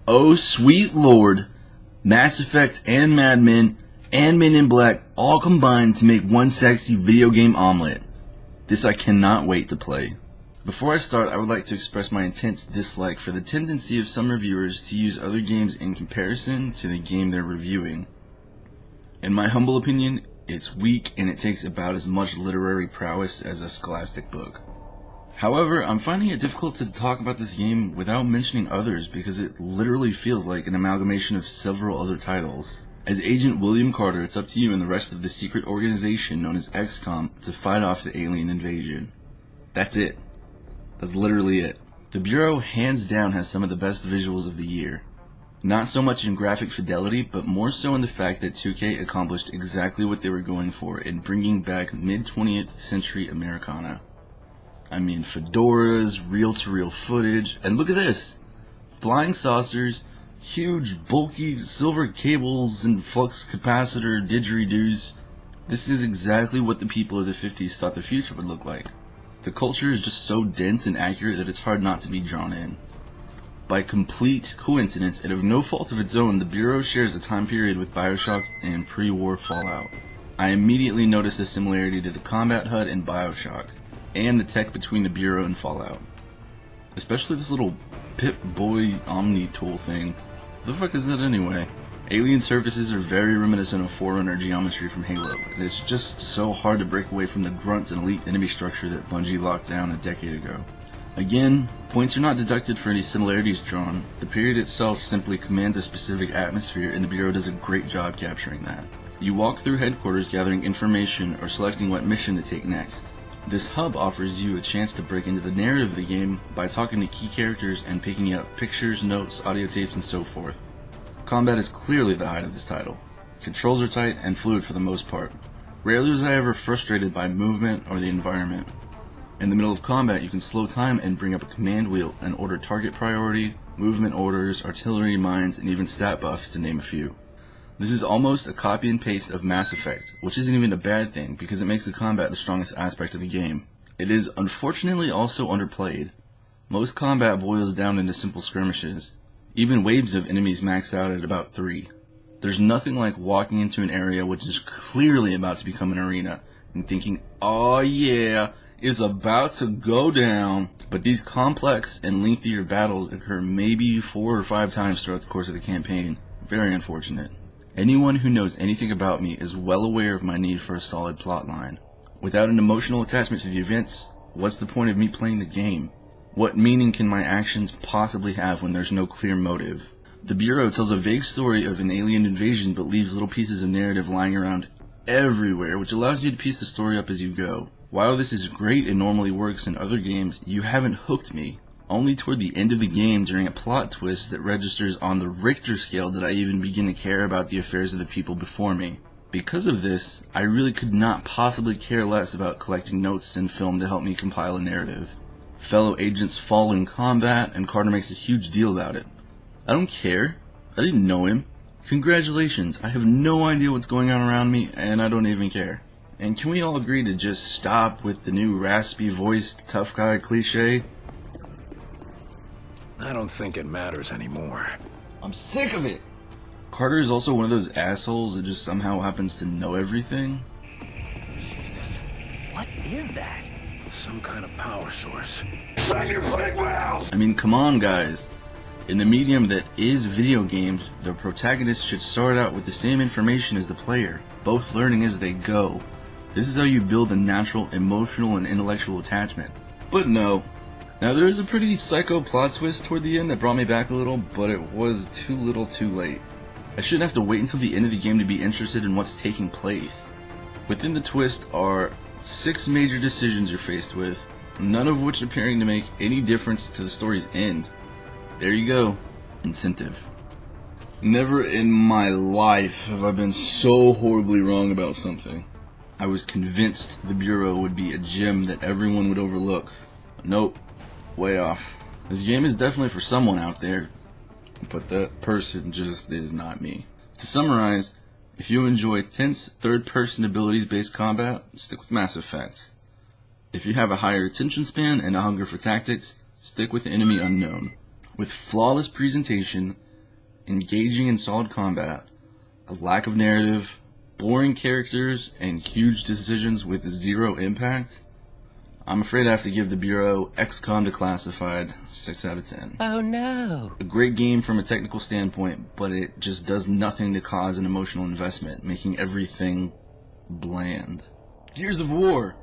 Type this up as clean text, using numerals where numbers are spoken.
Oh sweet lord, Mass Effect and Mad Men and Men in Black all combined to make one sexy video game omelet. This I cannot wait to play. Before I start, I would like to express my intense dislike for the tendency of some reviewers to use other games in comparison to the game they're reviewing. In my humble opinion, it's weak and it takes about as much literary prowess as a scholastic book. However, I'm finding it difficult to talk about this game without mentioning others because it literally feels like an amalgamation of several other titles. As Agent William Carter, it's up to you and the rest of the secret organization known as XCOM to fight off the alien invasion. That's it. That's literally it. The Bureau hands down has some of the best visuals of the year. Not so much in graphic fidelity, but more so in the fact that 2K accomplished exactly what they were going for in bringing back mid-20th century Americana. I mean, fedoras, reel-to-reel footage, and look at this! Flying saucers, huge, bulky silver cables, and flux capacitor didgeridoos. This is exactly what the people of the 50s thought the future would look like. The culture is just so dense and accurate that it's hard not to be drawn in. By complete coincidence, and of no fault of its own, the Bureau shares a time period with BioShock and pre-war Fallout. I immediately noticed a similarity to the combat HUD in BioShock, and the tech between the Bureau and Fallout. Especially this little Pip-Boy Omni-tool thing. What the fuck is that anyway? Alien surfaces are very reminiscent of Forerunner geometry from Halo, and it's just so hard to break away from the grunt and elite enemy structure that Bungie locked down a decade ago. Again, points are not deducted for any similarities drawn. The period itself simply commands a specific atmosphere, and the Bureau does a great job capturing that. You walk through headquarters gathering information or selecting what mission to take next. This hub offers you a chance to break into the narrative of the game by talking to key characters and picking up pictures, notes, audio tapes, and so forth. Combat is clearly the height of this title. Controls are tight and fluid for the most part. Rarely was I ever frustrated by movement or the environment. In the middle of combat, you can slow time and bring up a command wheel and order target priority, movement orders, artillery, mines, and even stat buffs to name a few. This is almost a copy and paste of Mass Effect, which isn't even a bad thing because it makes the combat the strongest aspect of the game. It is unfortunately also underplayed. Most combat boils down into simple skirmishes. Even waves of enemies max out at about 3. There's nothing like walking into an area which is clearly about to become an arena and thinking, oh yeah, it's about to go down. But these complex and lengthier battles occur maybe 4 or 5 times throughout the course of the campaign. Very unfortunate. Anyone who knows anything about me is well aware of my need for a solid plot line. Without an emotional attachment to the events, what's the point of me playing the game? What meaning can my actions possibly have when there's no clear motive? The Bureau tells a vague story of an alien invasion but leaves little pieces of narrative lying around everywhere, which allows you to piece the story up as you go. While this is great and normally works in other games, you haven't hooked me. Only toward the end of the game, during a plot twist that registers on the Richter scale, did I even begin to care about the affairs of the people before me. Because of this, I really could not possibly care less about collecting notes and film to help me compile a narrative. Fellow agents fall in combat, and Carter makes a huge deal about it. I don't care. I didn't know him. Congratulations, I have no idea what's going on around me, and I don't even care. And can we all agree to just stop with the new raspy-voiced tough guy cliche? I don't think it matters anymore. I'm sick of it! Carter is also one of those assholes that just somehow happens to know everything. Jesus, what is that? Some kind of power source. I mean, come on guys. In the medium that is video games, the protagonist should start out with the same information as the player, both learning as they go. This is how you build a natural emotional and intellectual attachment. But no. Now there is a pretty psycho plot twist toward the end that brought me back a little, but it was too little too late. I shouldn't have to wait until the end of the game to be interested in what's taking place. Within the twist are 6 major decisions you're faced with, none of which appearing to make any difference to the story's end. There you go. Incentive. Never in my life have I been so horribly wrong about something. I was convinced the Bureau would be a gem that everyone would overlook. Nope. Way off. This game is definitely for someone out there, but that person just is not me. To summarize, if you enjoy tense, third-person abilities-based combat, stick with Mass Effect. If you have a higher attention span and a hunger for tactics, stick with Enemy Unknown. With flawless presentation, engaging and solid combat, a lack of narrative, boring characters, and huge decisions with zero impact, I'm afraid I have to give the Bureau XCOM Declassified 6 out of 10. Oh no. A great game from a technical standpoint, but it just does nothing to cause an emotional investment, making everything bland. Gears of War!